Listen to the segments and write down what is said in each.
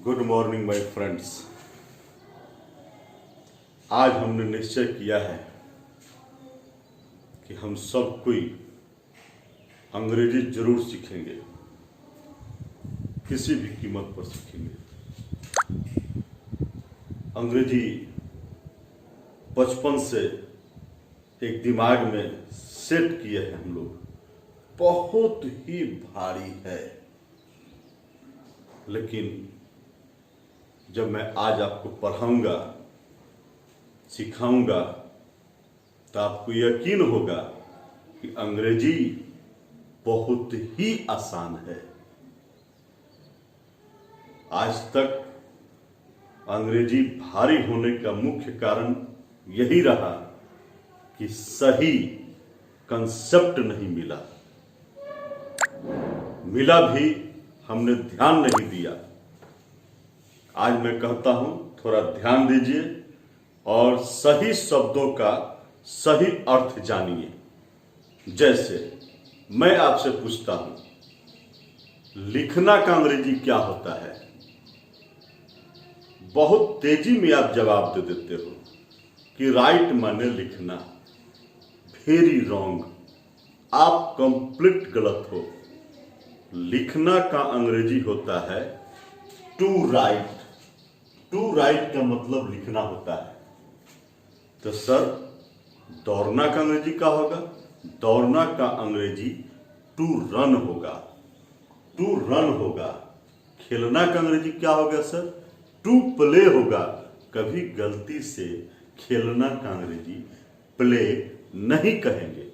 Good morning my friends. आज हमने निश्चय किया है कि हम सब कोई अंग्रेजी जरूर सीखेंगे, किसी भी कीमत पर सीखेंगे। अंग्रेजी बचपन से एक दिमाग में सेट किए हैं हम लोग, बहुत ही भारी है। लेकिन जब मैं आज आपको पढ़ाऊंगा, सिखाऊंगा, तो आपको यकीन होगा कि अंग्रेजी बहुत ही आसान है। आज तक अंग्रेजी भारी होने का मुख्य कारण यही रहा कि सही कंसेप्ट नहीं मिला भी हमने ध्यान नहीं दिया। आज मैं कहता हूं, थोड़ा ध्यान दीजिए और सही शब्दों का सही अर्थ जानिए। जैसे मैं आपसे पूछता हूं, लिखना का अंग्रेजी क्या होता है? बहुत तेजी में आप जवाब दे देते हो कि राइट माने लिखना। वेरी रॉन्ग, आप कंप्लीट गलत हो। लिखना का अंग्रेजी होता है टू राइट। टू राइट का मतलब लिखना होता है। तो सर, दौड़ना का अंग्रेजी क्या होगा? दौड़ना का अंग्रेजी टू रन होगा। टू रन होगा। खेलना का अंग्रेजी क्या होगा सर? टू प्ले होगा। कभी गलती से खेलना का अंग्रेजी प्ले नहीं कहेंगे।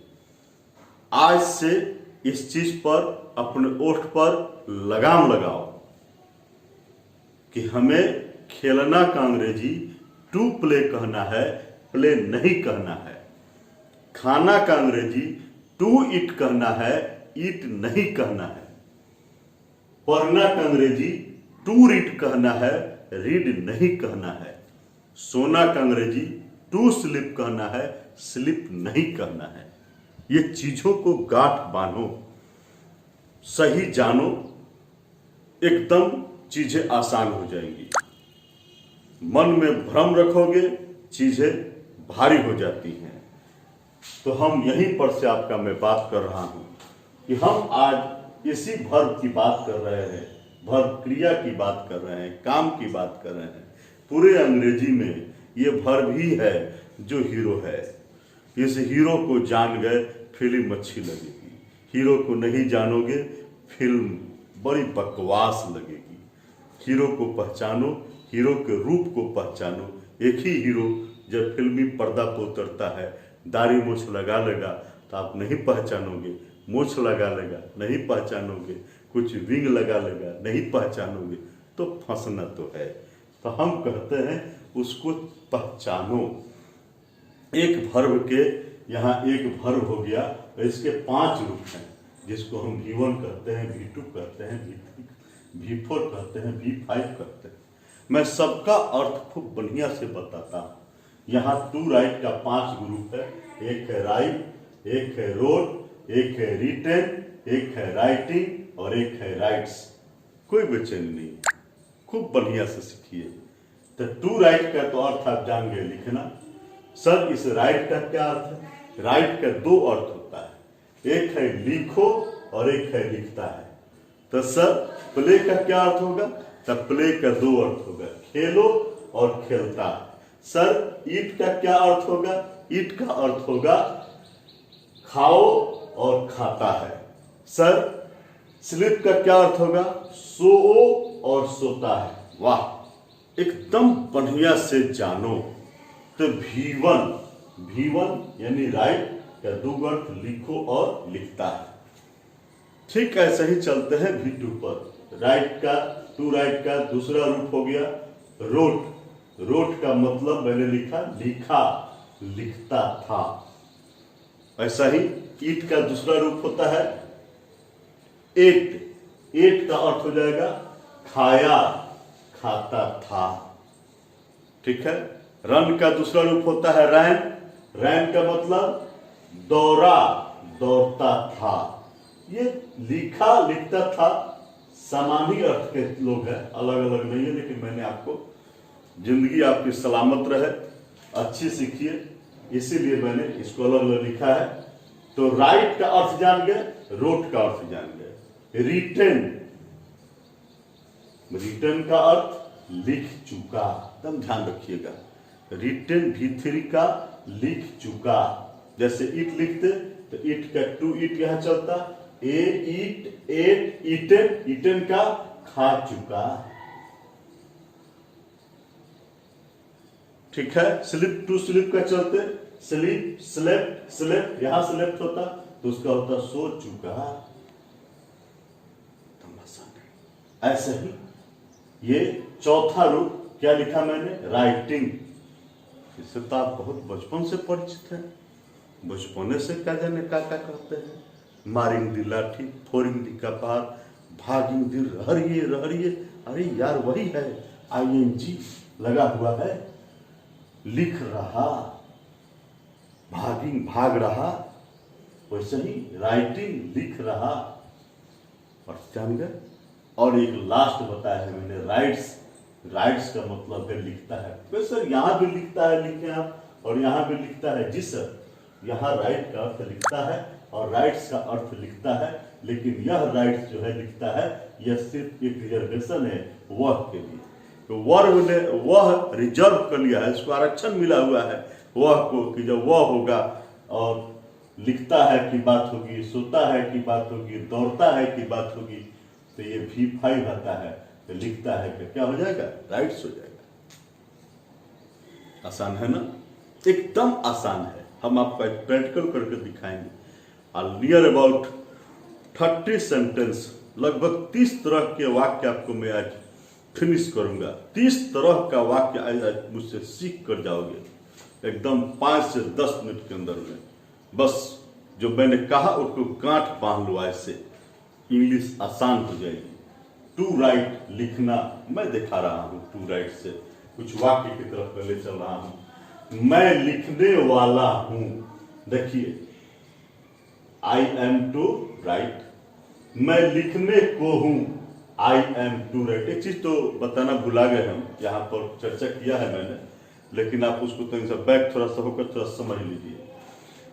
आज से इस चीज पर अपने ओठ पर लगाम लगाओ कि हमें खेलना का अंग्रेजी टू प्ले कहना है, प्ले नहीं कहना है। खाना का अंग्रेजी टू ईट कहना है, ईट नहीं कहना है। पढ़ना का अंग्रेजी टू रीड कहना है, रीड नहीं कहना है। सोना का अंग्रेजी टू स्लीप कहना है, स्लीप नहीं कहना है। ये चीजों को गांठ बांधो, सही जानो, एकदम चीजें आसान हो जाएंगी। मन में भ्रम रखोगे, चीजें भारी हो जाती हैं। तो हम यहीं पर से आपका मैं बात कर रहा हूं कि हम आज इसी वर्ब की बात कर रहे हैं, वर्ब क्रिया की बात कर रहे हैं, काम की बात कर रहे हैं। पूरे अंग्रेजी में ये वर्ब ही है जो हीरो है। इस हीरो को जान गए, फिल्म अच्छी लगेगी। हीरो को नहीं जानोगे, फिल्म बड़ी बकवास लगेगी। हीरो को पहचानो, हीरो के रूप को पहचानो। एक ही हीरो जब फिल्मी पर्दा पर उतरता है, दाढ़ी मूछ लगा लेगा तो आप नहीं पहचानोगे, मूछ लगा लेगा नहीं पहचानोगे, कुछ विंग लगा लेगा नहीं पहचानोगे, तो फंसना तो है। तो हम कहते हैं उसको पहचानो। एक वर्ब के यहाँ एक वर्ब हो गया, इसके 5 रूप हैं, जिसको हम V1 कहते हैं, V2 कहते हैं, V3, V4 कहते हैं, V5 कहते हैं। मैं सबका अर्थ खूब बढ़िया से बताता हूँ। यहाँ टू राइट का 5 ग्रुप है। एक है राइट, एक है रोड, एक है रिटेन, एक है राइटिंग और एक है राइट्स। कोई बेचैनी नहीं, खूब बढ़िया से सीखिए। तो टू राइट का तो अर्थ आप जान गए, लिखना। सर, इस राइट का क्या अर्थ है? राइट का 2 अर्थ होता है, एक है लिखो और एक है लिखता है। तो सर, प्ले का क्या अर्थ होगा? तो प्ले का 2 अर्थ होगा, खेलो और खेलता है। सर, ईट का क्या अर्थ होगा? ईट का अर्थ होगा खाओ और खाता है। सर, स्लीप का क्या अर्थ होगा? सो और सोता है। वाह, एकदम बढ़िया से जानो। तो V1 यानी राइट का 2 अर्थ, लिखो और लिखता है। ठीक ऐसे ही चलते हैं V2 पर। राइट का, टू राइट का दूसरा रूप हो गया रोट। रोट का मतलब मैंने लिखा, लिखता था। ऐसा ही ईट का दूसरा रूप होता है एट। एट का अर्थ हो जाएगा खाया, खाता था। ठीक है। रन का दूसरा रूप होता है रैन। रैन का मतलब दौड़ा, दौड़ता था। ये लिखा, लिखता था सामान्य अर्थ के लोग हैं, अलग अलग नहीं है, लेकिन मैंने आपको जिंदगी आपकी सलामत रहे, अच्छी सीखिए, इसीलिए मैंने इसको अलग अलग लिखा है। तो राइट का अर्थ जान गए, रोट का अर्थ जान गए। रिटन, रिटन का अर्थ लिख चुका, एकदम ध्यान रखिएगा। रिटन V3 का लिख चुका, जैसे ईट लिखते तो ईट का 2 ईट यहां चलता, ए ईट एट ईटन, ईटन का खा चुका। ठीक है। स्लिप टू स्लिप का चलते स्लीप स्लेप्ट, स्लेप्ट यहां स्लेप्ट होता तो उसका होता सो चुका। ऐसे ही ये चौथा रूप क्या लिखा मैंने, राइटिंग। इससे तो आप बहुत बचपन से परिचित हैं, बचपने से क्या जाने क्या क्या करते हैं, मारिंग दी लाठी, फोरिंग दी कपार, भागिंग दी रहरिये रहरिये, अरे यार वही है, ING लगा हुआ है। लिख रहा, भागिंग भाग रहा, वैसे ही राइटिंग लिख रहा। और जान गए। और एक लास्ट बताया है मैंने, राइट्स। राइट्स का मतलब है लिखता है। तो सर यहाँ भी लिखता है, लिखे आप, और यहाँ भी लिखता है। जी सर, यहाँ राइट का अर्थ लिखता है और राइट्स का अर्थ लिखता है, लेकिन यह राइट्स जो है लिखता है, यह सिर्फ एक रिजर्वेशन है वह के लिए। तो वर्ब ने वह रिजर्व कर लिया है, इसको आरक्षण मिला हुआ है वह को, कि जब वह होगा और लिखता है की बात होगी, सोता है की बात होगी, दौड़ता है की बात होगी, तो ये V5 आता है, तो लिखता है कि क्या हो जाएगा, राइट्स हो जाएगा। आसान है ना, एकदम आसान है। हम आपको एक प्रैक्टिकल करके दिखाएंगे। नियर अबाउट 30 सेंटेंस, लगभग 30 तरह के वाक्य आपको मैं आज फिनिश करूंगा। 30 तरह का वाक्य आज मुझसे सीख कर जाओगे एकदम 5 से 10 मिनट के अंदर में। बस जो मैंने कहा उसको गांठ बांध लो, ऐसे इंग्लिश आसान हो जाएगी। टू राइट लिखना, मैं दिखा रहा हूं टू राइट से, कुछ वाक्य की तरफ पहले चल रहा हूं। मैं लिखने वाला हूं, देखिए आई एम टू राइट। मैं लिखने को हूं, आई एम टू राइट। एक चीज तो बताना भुला गए, हम यहाँ पर चर्चा किया है मैंने, लेकिन आप उसको तो बैक थोड़ा सा होकर थोड़ा समझ लीजिए।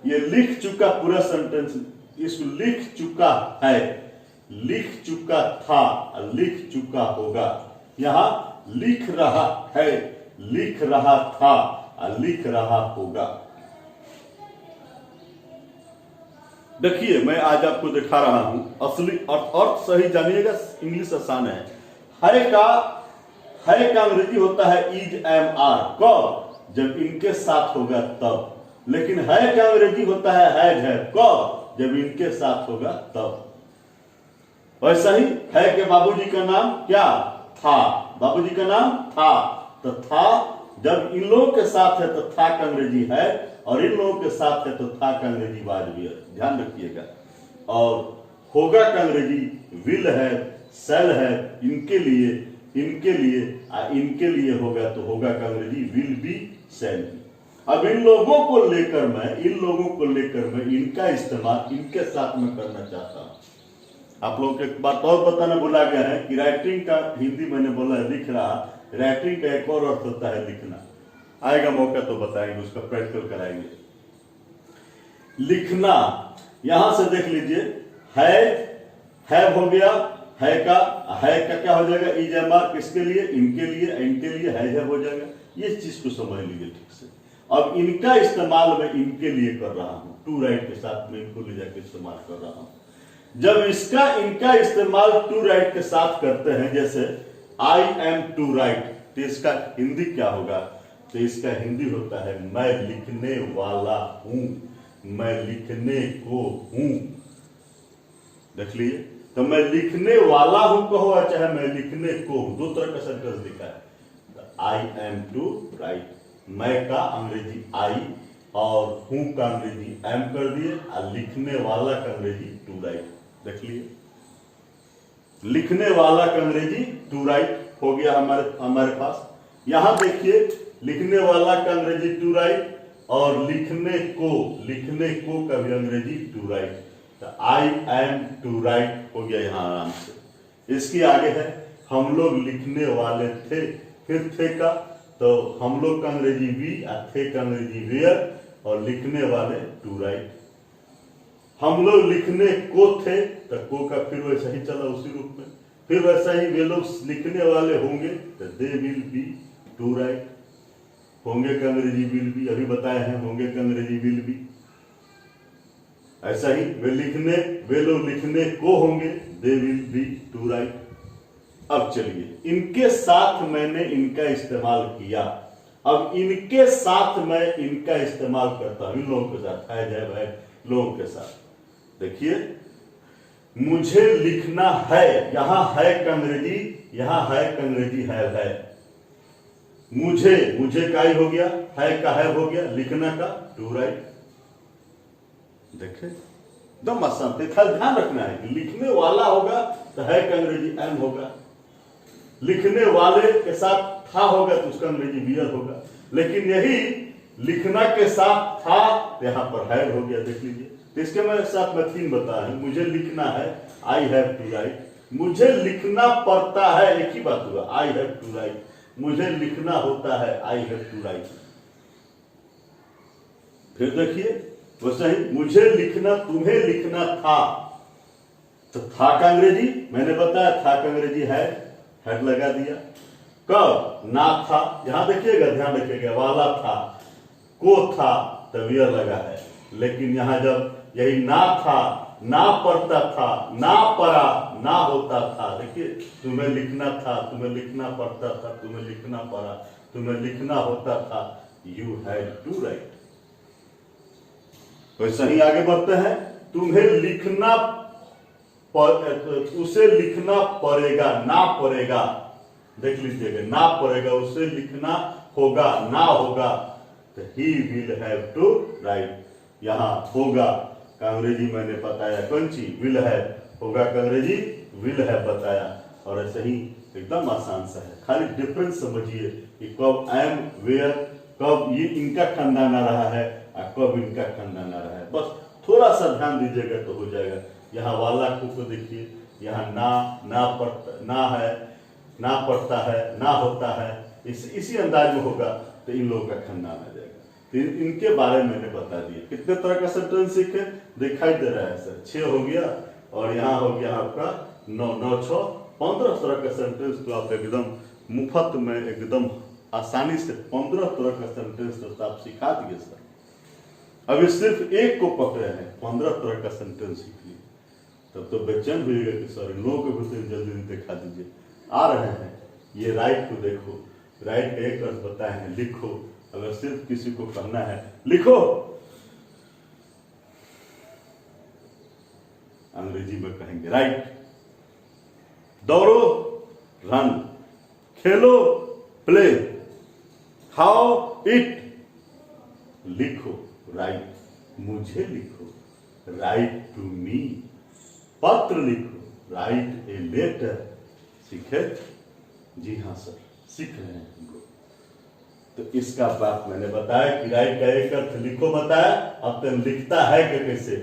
ये लिख चुका पूरा सेंटेंस, इसको लिख चुका है, लिख चुका था, लिख चुका होगा। यहाँ लिख रहा है, लिख रहा था, लिख रहा होगा। देखिए मैं आज आपको दिखा रहा हूं असली अर्थ सही जानिएगा, इंग्लिश आसान है। है का अंग्रेजी होता है इज, एम, आर। कब, जब इनके साथ होगा तब। लेकिन है का अंग्रेजी होता है हैज, है। कब, जब इनके साथ होगा तब। वैसा ही है कि बाबूजी का नाम क्या था, बाबूजी का नाम था, तो था जब इन लोगों के साथ है तो था का अंग्रेजी है, और इन लोगों के साथ है तो था का अंग्रेजी वाज भी है, ध्यान रखिएगा। और होगा का अंग्रेजी विल है, सेल है। इनके लिए इनके लिए होगा तो होगा का अंग्रेजी विल बी, सेल बी। अब इन लोगों को लेकर मैं इनका इस्तेमाल इनके साथ में करना चाहता हूं। आप लोगों को एक बात और बताना भुला गया है कि राइटिंग का हिंदी मैंने बोला है लिख रहा, राइटिंग का एक और अर्थ होता है लिखना। आएगा मौका तो बताएंगे, उसका प्रैक्टिकल कराएंगे। लिखना, यहां से देख लीजिए, है हो गया, है का क्या हो जाएगा, इज, एम, आर। किसके लिए, इनके लिए है हो जाएगा। ये चीज को समझ लीजिए ठीक से। अब इनका इस्तेमाल मैं इनके लिए कर रहा हूं, टू राइट के साथ में इनको ले जाकर इस्तेमाल कर रहा हूं। जब इनका इस्तेमाल टू राइट के साथ करते हैं, जैसे आई एम टू राइट, तो इसका हिंदी क्या होगा, तो इसका हिंदी होता है मैं लिखने वाला हूं, मैं लिखने को हूं। देख लीजिए, तो मैं लिखने वाला हूं कहो, चाहे मैं लिखने को हूं, दो तरह का सेंटेंस लिखा है। आई एम टू राइट, मैं का अंग्रेजी आई और हूं का अंग्रेजी एम कर दिए, और लिखने वाला का अंग्रेजी टू राइट। देख लिए, लिखने वाला का अंग्रेजी टू राइट हो गया हमारे पास। यहां देखिए, लिखने वाला का अंग्रेजी टू राइट और लिखने को का भी अंग्रेजी टू राइट। तो आई एम टू राइट हो गया यहां आराम से। इसकी आगे है हम लोग लिखने वाले थे, फिर थे का तो हम लोग का अंग्रेजी वी और थे का अंग्रेजी वेयर और लिखने वाले टू राइट। हम लोग लिखने को थे तो को का फिर वैसा ही चला उसी रूप में, फिर वैसा ही वे लोग लिखने वाले होंगे तो they will be to write. होंगे का अंग्रेजी विल बी, अभी बताए हैं होंगे का अंग्रेजी विल बी। ऐसा ही वे लोग लिखने को होंगे they will be to write. अब चलिए इनके साथ मैंने इनका इस्तेमाल किया, अब इनके साथ मैं इनका इस्तेमाल करता हूं, इन लोगों के साथ है जय भाई लोगों के साथ। देखिए मुझे लिखना है, यहां है का अंग्रेजी, यहां है का अंग्रेजी है। मुझे का ही हो गया, है का है हो गया, लिखना का टू राइट। देखिए एकदम आसान, ध्यान रखना है कि लिखने वाला होगा तो है का अंग्रेजी एम होगा, लिखने वाले के साथ था होगा तो उसका अंग्रेजी वियर होगा, लेकिन यही लिखना के साथ था तो यहां पर हैड हो गया। देख लीजिए, तो इसके मेरे साथ मैं 3 बताया, मुझे लिखना है आई हैव टू राइट, मुझे लिखना पड़ता है एक ही बात हुआ आई हैव टू राइट, मुझे लिखना होता है आई हैव टू राइट। फिर देखिए वैसे ही मुझे लिखना, तुम्हें लिखना था तो था का अंग्रेजी मैंने बताया, था का अंग्रेजी है, हेड लगा दिया। कब ना था, यहां देखिएगा ध्यान रखिएगा, वाला था को था तो वियर लगा है, लेकिन यहां जब यही ना था, ना पढ़ता था, ना पढ़ा, ना होता था, देखिए तुम्हें लिखना था, तुम्हें लिखना पड़ता था, तुम्हें लिखना पड़ा, तुम्हें लिखना होता था, यू हैड टू राइट। वैसे ही आगे बढ़ते हैं, तुम्हें लिखना उसे लिखना पड़ेगा, ना पड़ेगा, देख लीजिएगा ना पड़ेगा, उसे लिखना होगा, ना होगा तो he will have to write. यहां होगा का अंग्रेजी मैंने बताया कौन सी विल है, होगा का अंग्रेजी विल है बताया। और ऐसे ही एकदम आसान सा है, खाली डिफरेंस समझिए कि कब एम वेयर, कब ये इनका खंडा ना रहा है और कब इनका खंडा ना रहा है, बस थोड़ा सा ध्यान दीजिएगा तो हो जाएगा। यहाँ वाला को देखिए, यहाँ ना पढ़ता, ना है, ना पढ़ता है, ना होता है, इसी अंदाज में होगा तो इन लोगों का खंडा आ जाएगा। तो इनके बारे में मैंने बता दिया। कितने तरह का सेंटेंस सीखे दिखाई दे रहा है सर, 6 हो गया और यहाँ हो गया आपका 9 6 15 तरह का सेंटेंस। तो आप एकदम मुफ्त में एकदम आसानी से 15 तरह का सेंटेंस तो आप सिखा दिए सर। अभी सिर्फ एक को पकड़े हैं, 15 तरह का सेंटेंस सीख लिए, तब तो बेचैन होइएगा कि सर इन लोगों को भी जल्दी दिखा दीजिए। आ रहे हैं, ये राइट को देखो, राइट का एक अर्थ बताए हैं लिखो, अगर सिर्फ किसी को कहना है लिखो, अंग्रेजी में कहेंगे राइट। दौड़ो रन, खेलो प्ले, खाओ इट, लिखो राइट, मुझे लिखो राइट टू मी, पत्र लिखो राइट ए लेटर। सीखे? जी हाँ सर, सीख रहे हैं हम लोग। तो इसका बात मैंने बताया कि राइट का एक अर्थ लिखो बताया, अब तो लिखता है कि कैसे,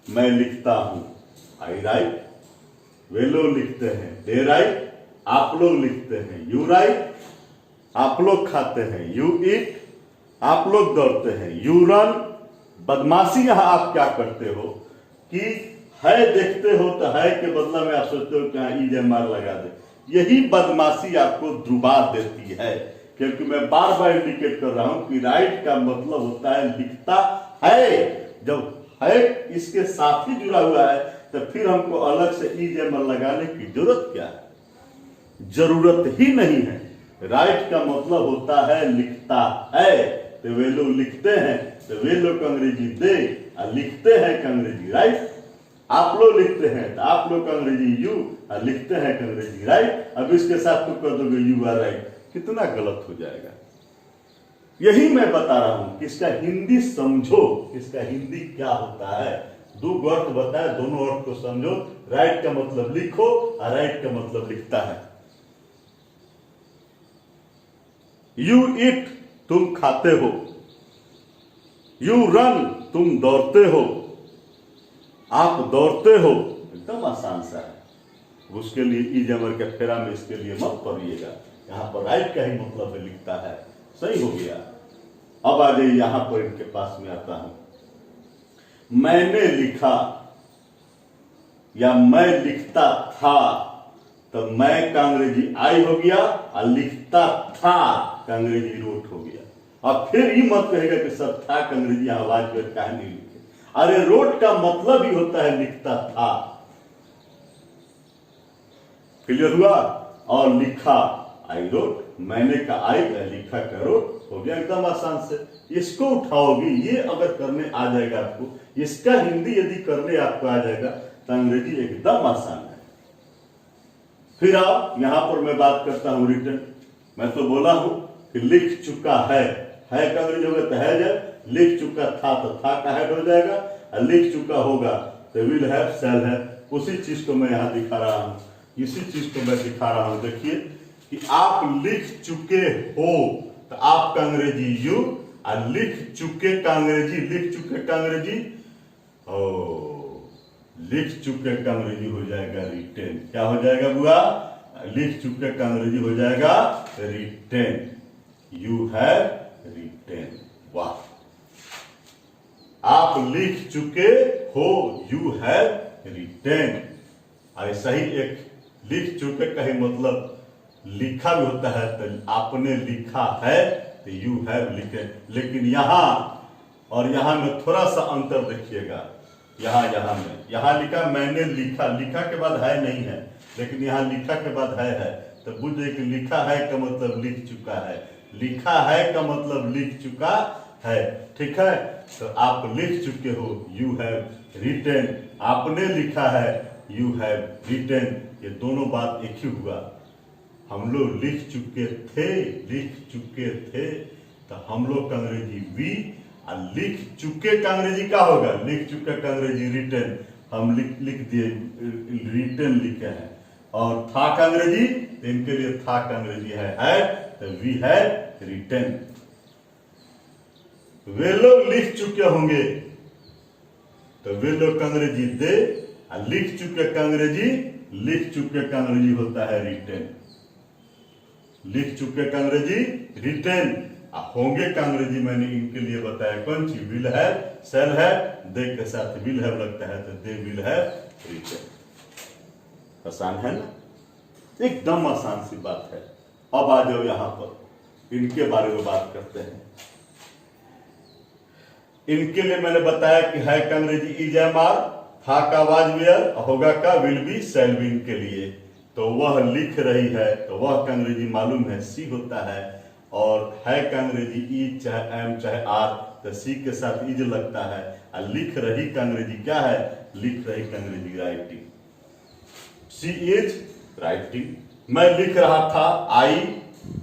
मैं लिखता हूं आई राइट, वे लोग लिखते हैं दे राइट, आप लोग लिखते हैं यू राइट, आप लोग खाते हैं यू ईट, आप लोग दौड़ते हैं यू रन। बदमाशी यहां आप क्या करते हो कि है देखते हो तो है के बदला में आप सोचते हो क्या EMR लगा दे, यही बदमाशी आपको डुबा देती है। क्योंकि मैं बार बार इंडिकेट कर रहा हूं कि राइट का मतलब होता है लिखता है, जब है इसके साथ ही जुड़ा हुआ है तो फिर हमको अलग से EMR लगाने की जरूरत क्या है, जरूरत ही नहीं है। राइट का मतलब होता है लिखता है, तो वे लोग लिखते हैं तो वे लोग अंग्रेजी दे, और लिखते हैं अंग्रेजी राइट। आप लोग लिखते हैं तो आप लोग अंग्रेजी यू, और लिखते हैं अंग्रेजी राइट। अब इसके साथ तो कर दोगे यू आर राइट, कितना गलत हो जाएगा। यही मैं बता रहा हूं कि इसका हिंदी समझो, इसका हिंदी क्या होता है। 2 अर्थ बताए, दोनों अर्थ को समझो। राइट का मतलब लिखो और राइट का मतलब लिखता है। यू ईट, तुम खाते हो, यू रन, तुम दौड़ते हो, आप दौड़ते हो, एकदम आसान सा है। उसके लिए इजमर के फेरा में इसके लिए मत पढ़िएगा। यहाँ पर राइट का ही मतलब है, लिखता है, सही हो गया। अब आ जाइए यहाँ पर इनके पास में आता हूं। मैंने लिखा या मैं लिखता था, तो मैं का अंग्रेजी आई हो गया और लिखता था का अंग्रेजी रोट हो गया। और फिर ही मत कहेगा कि सर था का अंग्रेजी आवाज पर कहा नहीं लिखे। अरे रोट का मतलब ही होता है लिखता था। क्लियर हुआ? और लिखा आई रोट, मैंने का आई, लिखा का रोट हो गया। एकदम आसान से इसको उठाओगे, ये अगर करने आ जाएगा आपको, इसका हिंदी यदि करने आपको आ जाएगा तो अंग्रेजी एकदम आसान है। फिर आओ यहां पर मैं बात करता हूं रिटर्न। मैं तो बोला हूं कि लिख चुका है का अंग्रेजी होगा तो है जाए, लिख चुका था तो था का हेड हो जाएगा, और लिख चुका होगा तो विल हैव शैल है। उसी चीज को मैं यहां दिखा रहा हूं, इसी चीज को मैं दिखा रहा हूं। देखिए कि आप लिख चुके हो तो आपका अंग्रेजी यू, और लिख चुके का अंग्रेजी, लिख चुके का अंग्रेजी लिख चुके का अंग्रेजी हो जाएगा रिटेन। क्या हो जाएगा बुआ? लिख चुके का अंग्रेजी हो जाएगा रिटेन। You have retain. वाह, आप लिख चुके हो, यू हैव रिटेन। ऐसा ही एक लिख चुके का ही मतलब लिखा भी होता है, तो आपने लिखा है तो यू हैव लिखे। लेकिन यहां और यहां में थोड़ा सा अंतर देखिएगा। यहां लिखा मैंने लिखा, लिखा के बाद है नहीं है, लेकिन यहां लिखा के बाद है। तो बुझे कि लिखा है का मतलब लिख चुका है, लिखा है का मतलब लिख चुका है। ठीक है, तो आप लिख चुके हो, यू हैव रिटेन। आपने लिखा है, यू हैव रिटेन। ये दोनों बात एक ही हुआ। हम लोग लिख चुके थे तो हम लोग का अंग्रेजी वी, और लिख चुके का अंग्रेजी क्या होगा? लिख चुके का अंग्रेजी रिटेन। हम लिख दिए, रिटेन लिखे हैं। और था का अंग्रेजी, इनके लिए था का अंग्रेजी है तो वी हैव रिटेन। वे लोग लिख चुके होंगे तो वे लोग का अंग्रेजी दे, और लिख चुके का अंग्रेजी, लिख चुके का अंग्रेजी होता है रिटेन। लिख चुके का अंग्रेजी रिटेन, होंगे का अंग्रेजी मैंने इनके लिए बताया कौन सी? विल हैव, शैल हैव, दे के साथ विल हैव लगता है तो दे विल हैव रिटेन। आसान है ना? एकदम आसान सी बात है। अब आ जाओ यहां पर इनके बारे में बात करते हैं। इनके लिए मैंने बताया कि है का अंग्रेजी इज एम आर, था का वाज वेयर, होगा का विल बी, शैल बी। इनके लिए तो वह लिख रही है तो वह का अंग्रेजी मालूम है सी होता है, और है का अंग्रेजी इज चाहे एम चाहे आर, तो सी के साथ इज लगता है। और लिख रही का अंग्रेजी क्या है? लिख रही का अंग्रेजी राइटिंग। C is writing. मैं लिख रहा था, आई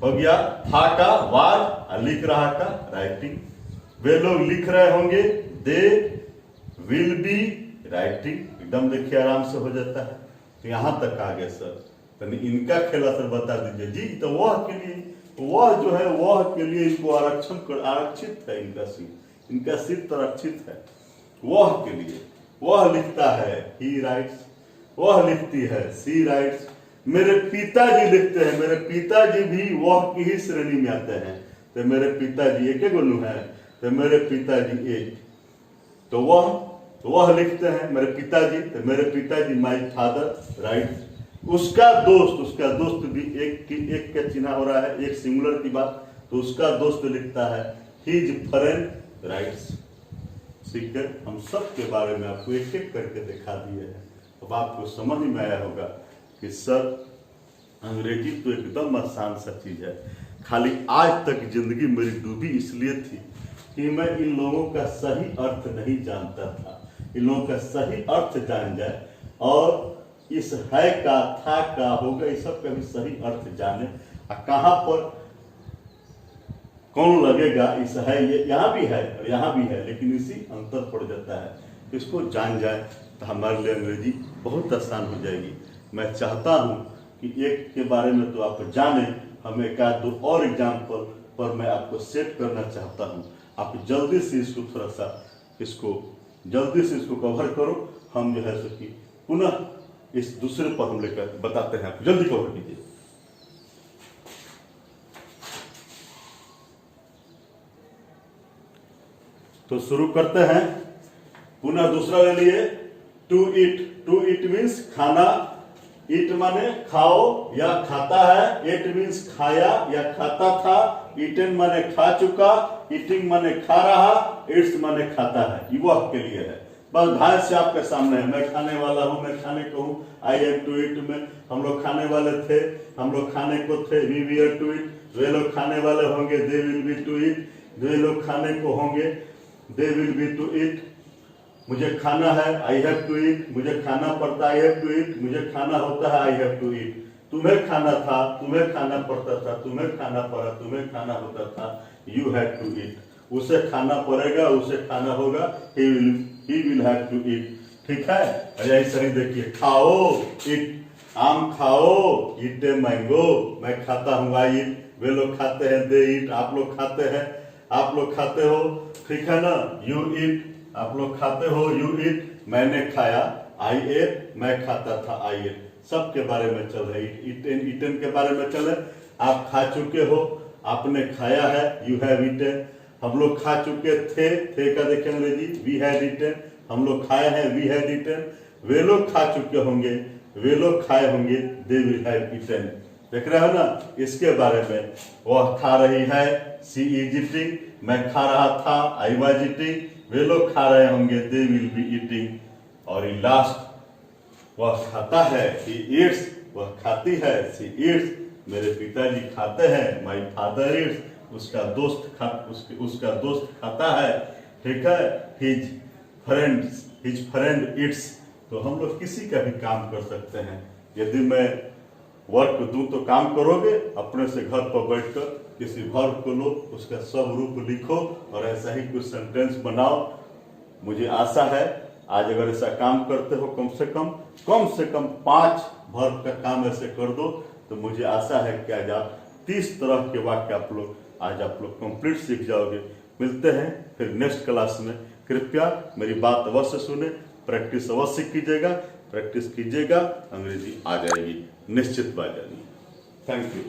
हो गया, था का वाज, और लिख रहा का राइटिंग। वे लोग लिख रहे होंगे, दे विल बी राइटिंग। एकदम देखिए आराम से हो जाता है। तो यहां तक आ गए सर, तो इनका खेला सर बता दीजिए जी। तो वह के लिए, वह जो है वह के लिए इसको आरक्षित है। इनका सीट आरक्षित है वह के लिए। वह लिखता है, ही राइट्स। वह लिखती है, सी राइट्स। मेरे पिताजी लिखते हैं, मेरे पिताजी भी वह की ही श्रेणी में आते हैं। तो मेरे पिताजी एक गोलू है, तो मेरे पिताजी एक। तो वह लिखते हैं मेरे पिताजी, तो मेरे पिताजी माय फादर राइट्स। उसका दोस्त भी एक का चिन्ह हो रहा है, एक सिंगुलर की बात, तो उसका दोस्त लिखता है, हिज फ्रेंड राइट्स। ठीक है, हम सब के बारे में आपको एक एक करके दिखा दिए हैं। अब आपको समझ में आया होगा कि सर अंग्रेजी तो एकदम आसान सा चीज है। खाली आज तक जिंदगी मेरी डूबी इसलिए थी कि मैं इन लोगों का सही अर्थ नहीं जानता था। इन लोगों का सही अर्थ जान जाए, और इस है का, था का, होगा, इस सब का भी सही अर्थ जाने, कहां पर कौन लगेगा। इस है, ये यहाँ भी है और यहाँ भी है, लेकिन इसी अंतर पड़ जाता है। इसको जान जाए तो हमारे लिए अंग्रेजी बहुत आसान हो जाएगी। मैं चाहता हूं कि एक के बारे में तो आप जाने, हम एक आध दो और एग्जाम्पल पर मैं आपको सेट करना चाहता हूं। आप जल्दी से इसको थोड़ा सा जल्दी से इसको कवर करो। हम जो है सो कि पुनः इस दूसरे पर हम लेकर बताते हैं आपको। जल्दी कवर कीजिए। तो शुरू करते हैं। पुनः दूसरा ले लिए, to eat. To eat means खाना, ईट माने खाओ या खाता है, इट मीन्स खाया या खाता था, ईटन माने खा चुका, ईटिंग माने खा रहा, इट्स माने खाता है। ये वह के लिए है। बस भाई से आपके सामने है, मैं खाने वाला हूं, मैं खाने को हूं, आई हैव टू ईट। में हम लोग खाने वाले थे, हम लोग खाने को थे, वी विल टू ईट। वे लोग खाने वाले होंगे, they will be to eat. वे लोग खाने को होंगे, they will be to eat. मुझे खाना है, आई हैव टू ईट। मुझे खाना पड़ता है, आई हैव टू ईट। मुझे खाना होता है, आई हैव टू ईट। तुम्हें खाना था, तुम्हें खाना पड़ता था, तुम्हें खाना पड़ा, तुम्हें खाना होता था, यू हैव टू ईट। उसे खाना पड़ेगा, उसे खाना होगा, he will have to eat. ठीक है, अरे सही देखिए, खाओ, ईट। आम खाओ, ईट ए मैंगो। मैं खाता हूँ, आई ईट। वे लोग खाते हैं, दे ईट। आप लोग खाते हैं, आप लोग खाते हो। ठीक है ना, यू ईट। आप लोग खाते हो, यू ईट। मैंने खाया, आई एट। मैं खाता था, आई एट। सबके बारे में चल रहा है, ईटन, ईटन के बारे में चले। आप खा चुके हो, आपने खाया है, यू हैव ईटन। हम लोग खा चुके थे का देखें अंग्रेजी, वी हैड ईटन। हम लोग खाए हैं, वी हैड ईटन। वे लोग खा चुके होंगे, वे लोग खाए होंगे, दे विल हैव ईटन। देख रहे हो ना, इसके बारे में। वह खा रही है, सी इज ईटिंग। मैं खा रहा था, आई वाज ईटिंग। वे लोग खा रहे होंगे, दे विल बी ईटिंग। और इन लास्ट, वह खाता है, ही ईट्स। वह खाती है, सी ईट्स। मेरे पिताजी खाते हैं, माय फादर ईट्स। उसका दोस्त खाता है। ठीक है, हिज फ्रेंड ईट्स। तो हम लोग किसी का भी काम कर सकते हैं। यदि मैं वर्क दूं तो काम करोगे, अपने से घर पर बैठकर किसी वर्ब को लो, उसका सब रूप लिखो और ऐसा ही कुछ सेंटेंस बनाओ। मुझे आशा है आज अगर ऐसा काम करते हो, कम से कम 5 वर्ब का काम ऐसे कर दो, तो मुझे आशा है कि आज आप 30 तरह के वाक्य आप लोग कंप्लीट सीख जाओगे। मिलते हैं फिर नेक्स्ट क्लास में। कृपया मेरी बात अवश्य सुने, प्रैक्टिस अवश्य कीजिएगा। प्रैक्टिस कीजिएगा, अंग्रेजी आ जाएगी, निश्चित बात जाएगी। Thank you.